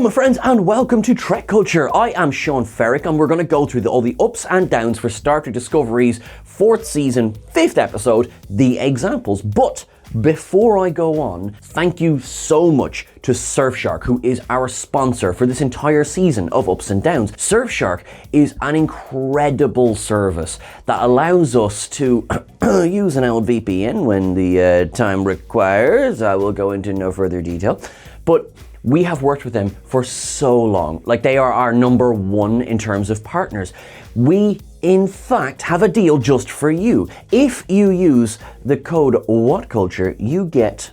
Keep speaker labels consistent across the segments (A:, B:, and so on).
A: Hello my friends and welcome to Trek Culture. I am Sean Ferrick and we're going to go through all the ups and downs for Star Trek Discovery's 4th season, 5th episode, The Examples. But before I go on, thank you so much to Surfshark, who is our sponsor for this entire season of Ups and Downs. Surfshark is an incredible service that allows us to use an old VPN when the time requires. I will go into no further detail. But we have worked with them for so long. Like, they are our number one in terms of partners. We, in fact, have a deal just for you. If you use the code WhatCulture, you get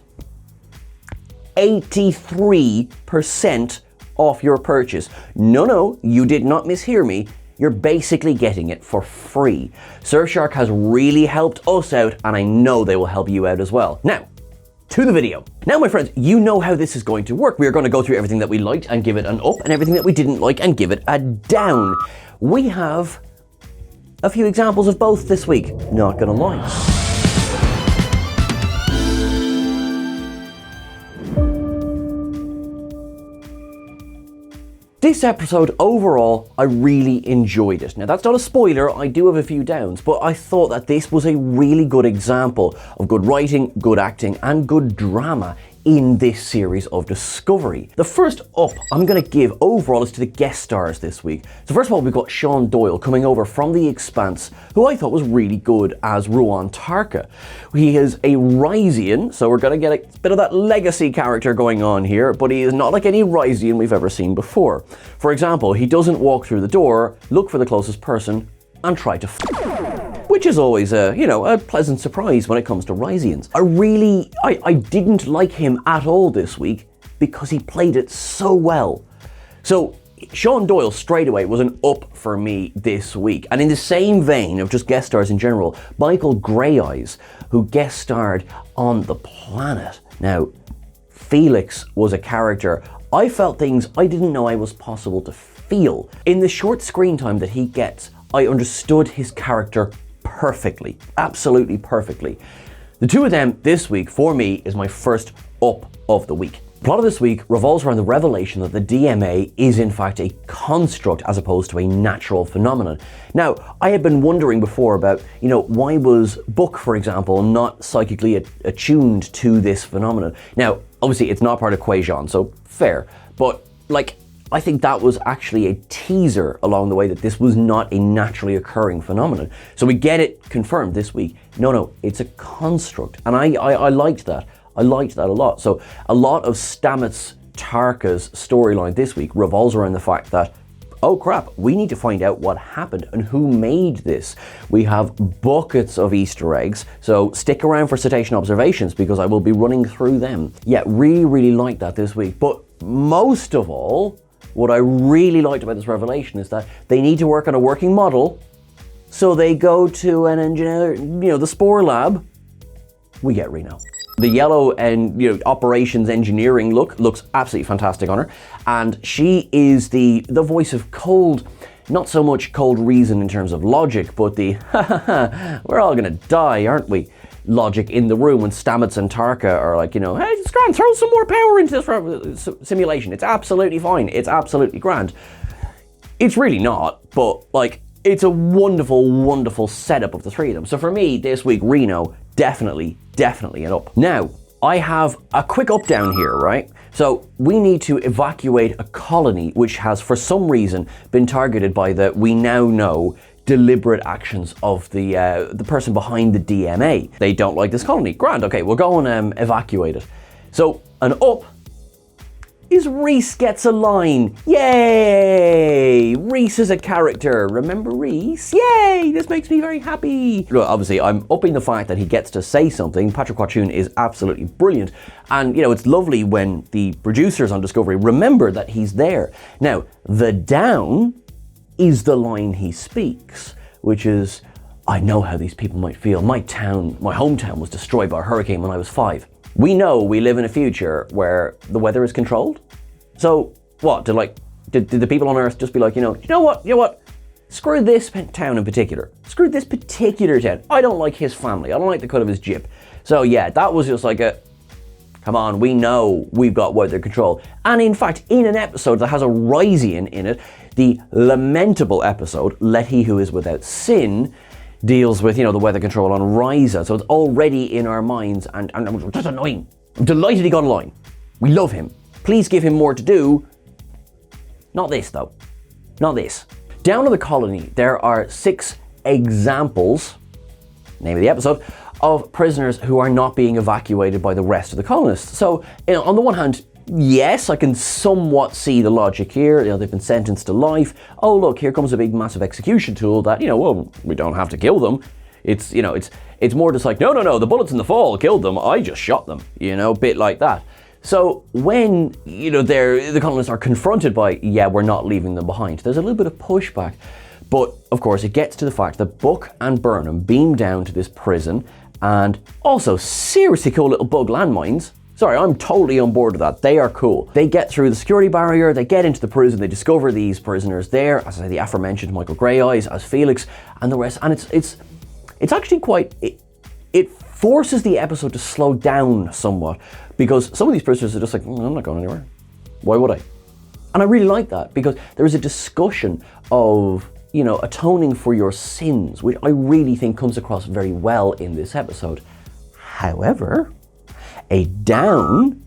A: 83% off your purchase. No, you did not mishear me. You're basically getting it for free. Surfshark has really helped us out, and I know they will help you out as well. Now, to the video. Now, my friends, you know how this is going to work. We are going to go through everything that we liked and give it an up, and everything that we didn't like and give it a down. We have a few examples of both this week, not gonna lie. This episode, overall, I really enjoyed it. Now, that's not a spoiler, I do have a few downs, but I thought that this was a really good example of good writing, good acting, and good drama in this series of Discovery. The first up I'm going to give overall is to the guest stars this week. So first of all, we've got Sean Doyle coming over from The Expanse, who I thought was really good as Ruon Tarka. He is a Ryzian, so we're going to get a bit of that legacy character going on here, but he is not like any Ryzian we've ever seen before. For example, he doesn't walk through the door, look for the closest person, and try to which is always a pleasant surprise when it comes to Ryzians. I didn't like him at all this week because he played it so well. So Sean Doyle straight away was an up for me this week. And in the same vein of just guest stars in general, Michael Greyeyes, who guest starred on The Planet. Now, Felix was a character I felt things I didn't know I was possible to feel. In the short screen time that he gets, I understood his character perfectly, absolutely perfectly. The two of them this week, for me, is my first up of the week. The plot of this week revolves around the revelation that the DMA is in fact a construct as opposed to a natural phenomenon. Now, I had been wondering before about, why was Book, for example, not psychically attuned to this phenomenon? Now, obviously it's not part of Kwejian, so fair, but I think that was actually a teaser along the way that this was not a naturally occurring phenomenon. So we get it confirmed this week. No, it's a construct. And I liked that. I liked that a lot. So a lot of Stamets Tarka's storyline this week revolves around the fact that, oh crap, we need to find out what happened and who made this. We have buckets of Easter eggs, so stick around for Cetacean Observations because I will be running through them. Yeah, really liked that this week. But most of all, what I really liked about this revelation is that they need to work on a working model, so they go to an engineer, the Spore Lab. We get Reno. The yellow and operations engineering looks absolutely fantastic on her, and she is the voice of cold, not so much cold reason in terms of logic, but the we're all gonna die, aren't we? Logic in the room when Stamets and Tarka are like, hey, it's grand, throw some more power into this simulation. It's absolutely fine. It's absolutely grand. It's really not, but it's a wonderful setup of the three of them. So for me, this week, Reno, definitely an up. Now, I have a quick up down here, right? So we need to evacuate a colony which has, for some reason, been targeted by we now know, deliberate actions of the person behind the DMA. They don't like this colony. Grand, okay, we'll go and evacuate it. So an up is Reese gets a line. Yay! Reese is a character. Remember Reese? Yay! This makes me very happy. Well, obviously, I'm upping the fact that he gets to say something. Patrick Watchoon is absolutely brilliant. And, it's lovely when the producers on Discovery remember that he's there. Now, the down is the line he speaks, which is, I know how these people might feel. My hometown was destroyed by a hurricane when I was 5. We know we live in a future where the weather is controlled. So what, did the people on Earth just be like, you know what? Screw this town in particular. Screw this particular town. I don't like his family. I don't like the cut of his jib. So yeah, that was just like Come on, we know we've got weather control. And in fact, in an episode that has a Rysian in it, the lamentable episode, Let He Who Is Without Sin, deals with, the weather control on Risa. So it's already in our minds, and that's annoying. I'm delighted he got a line. We love him. Please give him more to do. Not this, though. Not this. Down in the colony, there are 6 examples, name of the episode, of prisoners who are not being evacuated by the rest of the colonists. So, on the one hand, yes, I can somewhat see the logic here. They've been sentenced to life. Oh, look, here comes a big, massive execution tool that, well, we don't have to kill them. It's more just like, no, the bullets in the fall killed them. I just shot them, bit like that. So when, the colonists are confronted by, we're not leaving them behind, there's a little bit of pushback. But, of course, it gets to the fact that Book and Burnham beam down to this prison, and also seriously cool little bug landmines. Sorry, I'm totally on board with that. They are cool. They get through the security barrier, they get into the prison, they discover these prisoners there, as I say, the aforementioned Michael Greyeyes as Felix, and the rest. And it's actually quite... It forces the episode to slow down somewhat, because some of these prisoners are just like, I'm not going anywhere. Why would I? And I really like that, because there is a discussion of, atoning for your sins, which I really think comes across very well in this episode. However, a down,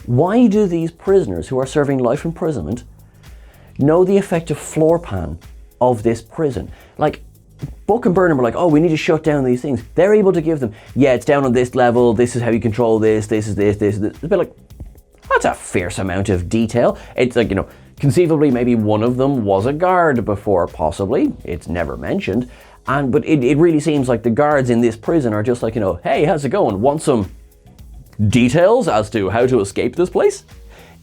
A: why do these prisoners who are serving life imprisonment know the effective floor plan of this prison? Like, Book and Burnham are like, we need to shut down these things. They're able to give them, it's down on this level, this is how you control this is this. It's a bit like, that's a fierce amount of detail. It's like, conceivably maybe one of them was a guard before, possibly. It's never mentioned. But it really seems like the guards in this prison are just like, hey, how's it going? Want some details as to how to escape this place?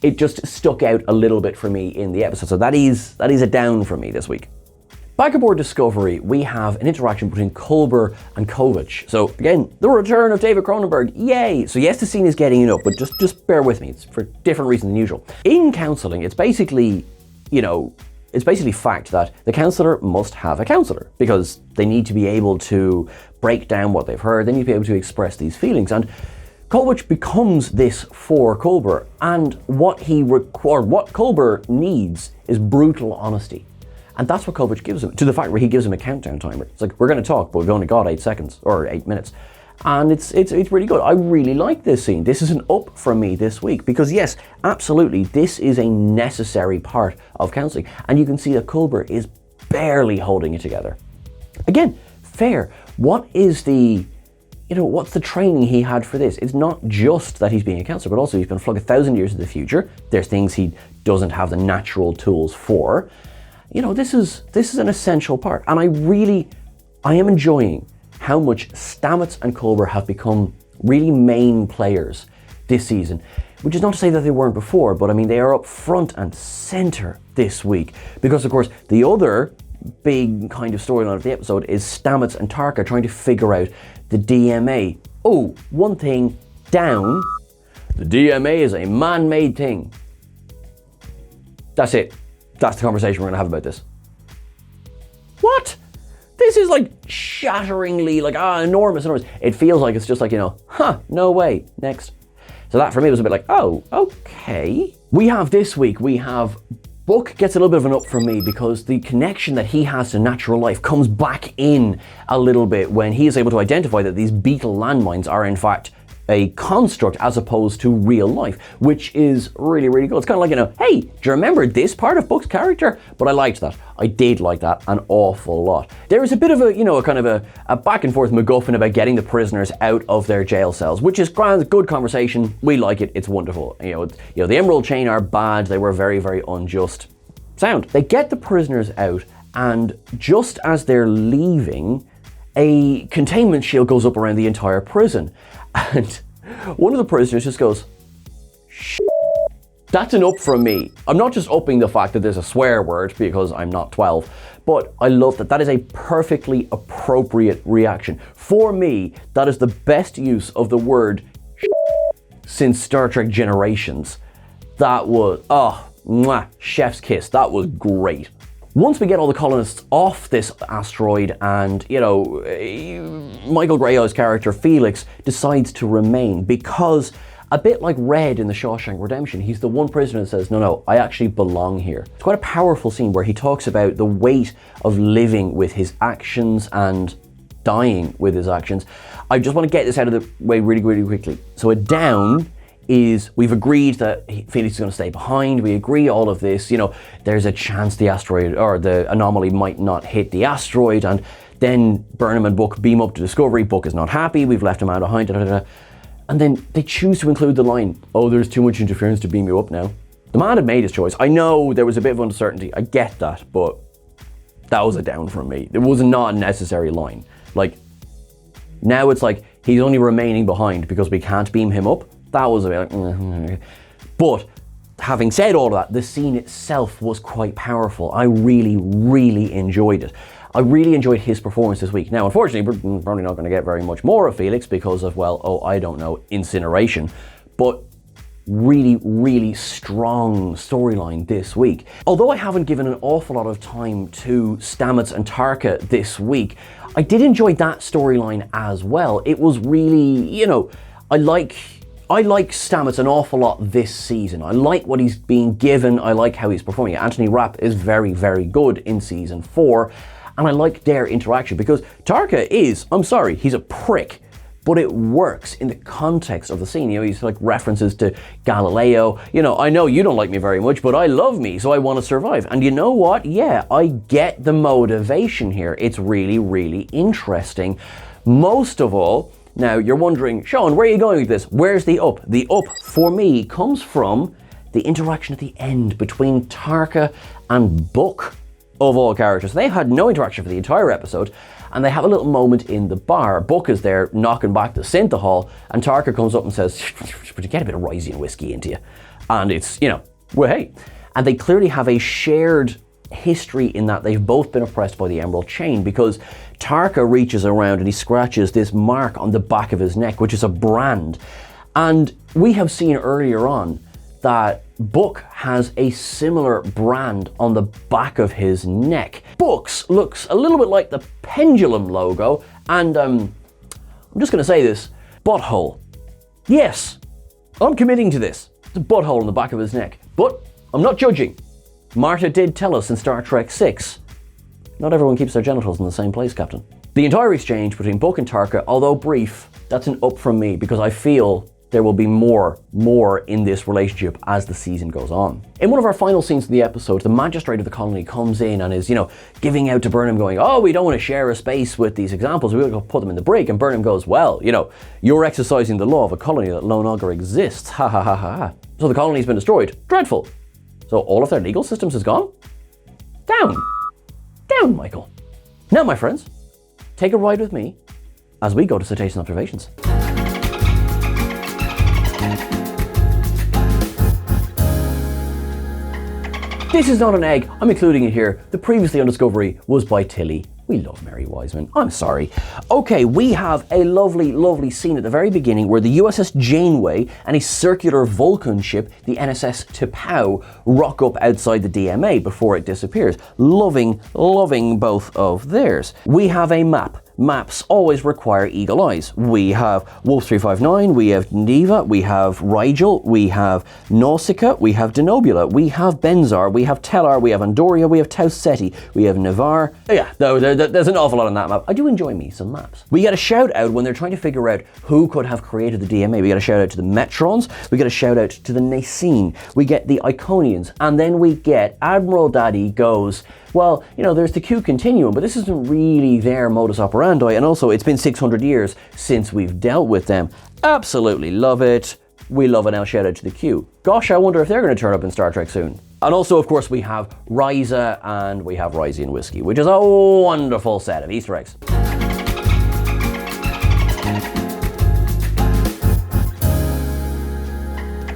A: It just stuck out a little bit for me in the episode. So that is a down for me this week. Back aboard Discovery, we have an interaction between Culber and Kovach. So again, the return of David Cronenberg, yay! So yes, the scene is getting up, but just bear with me, it's for different reasons than usual. In counselling, it's basically, fact that the counsellor must have a counsellor, because they need to be able to break down what they've heard, they need to be able to express these feelings, and Kovach becomes this for Culber, and what Culber needs is brutal honesty. And that's what Kovach gives him, to the fact where he gives him a countdown timer. It's like, we're going to talk, but we've only got 8 seconds, or 8 minutes. And it's really good. I really like this scene. This is an up from me this week, because yes, absolutely, this is a necessary part of counselling. And you can see that Culber is barely holding it together. Again, fair. What is what's the training he had for this? It's not just that he's being a counsellor, but also he's been flung 1,000 years into the future. There's things he doesn't have the natural tools for. This is an essential part, and I am enjoying how much Stamets and Culber have become really main players this season, which is not to say that they weren't before, but I mean, they are up front and center this week, because of course, the other big kind of storyline of the episode is Stamets and Tarka trying to figure out the DMA. Oh, one thing down, the DMA is a man-made thing. That's it. That's the conversation we're going to have about this. What? This is like shatteringly, enormous. It feels like it's just like, no way, next. So that for me was a bit like, oh, okay. This week, we have Book gets a little bit of an up from me, because the connection that he has to natural life comes back in a little bit when he is able to identify that these beetle landmines are in fact a construct as opposed to real life, which is really, really good. It's kind of like, hey, do you remember this part of Book's character? But I liked that. I did like that an awful lot. There is a bit of a back and forth MacGuffin about getting the prisoners out of their jail cells, which is grand, good conversation. We like it. It's wonderful. The Emerald Chain are bad. They were very, very unjust. Sound. They get the prisoners out, and just as they're leaving, a containment shield goes up around the entire prison. And one of the prisoners just goes, shh. That's an up from me. I'm not just upping the fact that there's a swear word because I'm not 12, but I love that. That is a perfectly appropriate reaction. For me, that is the best use of the word shh since Star Trek Generations. That was, chef's kiss. That was great. Once we get all the colonists off this asteroid and, Michael Greyeyes' character Felix decides to remain because, A bit like Red in the Shawshank Redemption. He's the one prisoner that says, no, I actually belong here. It's quite a powerful scene where he talks about the weight of living with his actions and dying with his actions. I just want to get this out of the way really, really quickly. So a down is, we've agreed that Felix is going to stay behind. We agree all of this, there's a chance the asteroid or the anomaly might not hit the asteroid, and then Burnham and Book beam up to Discovery. Book is not happy, we've left him out behind, and then they choose to include the line, oh, there's too much interference to beam you up now. The man had made his choice. I know there was a bit of uncertainty, I get that, but that was a down from me. It was not a necessary line. Like, now it's like, he's only remaining behind because we can't beam him up. That was a bit like, but having said all of that, the scene itself was quite powerful. I really, really enjoyed it. I really enjoyed his performance this week. Now, unfortunately, we're probably not going to get very much more of Felix because of, I don't know, incineration. But really, really strong storyline this week. Although I haven't given an awful lot of time to Stamets and Tarka this week, I did enjoy that storyline as well. It was really, I like Stamets an awful lot this season. I like what he's being given. I like how he's performing. Anthony Rapp is very, very good in season 4. And I like their interaction because Tarka is, I'm sorry, he's a prick, but it works in the context of the scene. He's like references to Galileo. I know you don't like me very much, but I love me, so I want to survive. And you know what? Yeah, I get the motivation here. It's really, really interesting. Most of all, now you're wondering, Sean, where are you going with this? Where's the up? The up for me comes from the interaction at the end between Tarka and Book. Of all characters. They had no interaction for the entire episode, and they have a little moment in the bar. Book is there knocking back the synthahol, and Tarka comes up and says, get a bit of Ryzian whiskey into you. And it's, well, hey. And they clearly have a shared history in that they've both been oppressed by the Emerald Chain, because Tarka reaches around and he scratches this mark on the back of his neck, which is a brand. And we have seen earlier on that Book has a similar brand on the back of his neck. Book's looks a little bit like the Pendulum logo, and I'm just going to say this, butthole. Yes, I'm committing to this. It's a butthole on the back of his neck, but I'm not judging. Marta did tell us in Star Trek VI, not everyone keeps their genitals in the same place, Captain. The entire exchange between Book and Tarka, although brief, that's an up from me because I feel there will be more in this relationship as the season goes on. In one of our final scenes of the episode, the magistrate of the colony comes in and is, giving out to Burnham going, oh, we don't want to share a space with these examples, we're going to put them in the brig. And Burnham goes, well, you're exercising the law of a colony that no longer exists. Ha ha ha ha. So the colony's been destroyed. Dreadful. So all of their legal systems is gone? Down, Michael. Now, my friends, take a ride with me as we go to Cetacean Observations. This is not an egg, I'm including it here. The previously on Discovery was by Tilly. We love Mary Wiseman, I'm sorry. Okay, we have a lovely, lovely scene at the very beginning where the USS Janeway and a circular Vulcan ship, the NSS T'Pau, rock up outside the DMA before it disappears. Loving both of theirs. We have a map. Maps always require eagle eyes. We have Wolf 359, we have Neva, we have Rigel, we have Nausicaa, we have Denobula, we have Benzar, we have Tellar, we have Andoria, we have Tau Ceti, we have Navarre. Yeah, there's an awful lot on that map. I do enjoy me some maps. We get a shout out when they're trying to figure out who could have created the DMA. We get a shout out to the Metrons, we get a shout out to the Nacine, we get the Iconians, and then we get Admiral Daddy goes, well, there's the Q continuum, but this isn't really their modus operandi, and also it's been 600 years since we've dealt with them. Absolutely love it. We love an L shout out to the Q. Gosh, I wonder if they're going to turn up in Star Trek soon. And also, of course, we have Risa and we have Ryzian whiskey, which is a wonderful set of Easter eggs.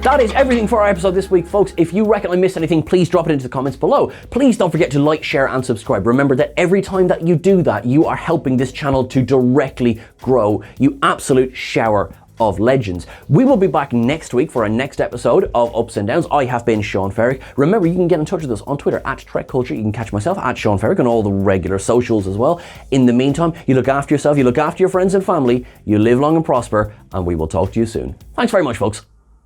A: That is everything for our episode this week, folks. If you reckon I missed anything, please drop it into the comments below. Please don't forget to like, share, and subscribe. Remember that every time that you do that, you are helping this channel to directly grow. You absolute shower of legends. We will be back next week for our next episode of Ups and Downs. I have been Sean Ferrick. Remember, you can get in touch with us on Twitter at Trek Culture. You can catch myself at Sean Ferrick on all the regular socials as well. In the meantime, you look after yourself, you look after your friends and family, you live long and prosper, and we will talk to you soon. Thanks very much, folks.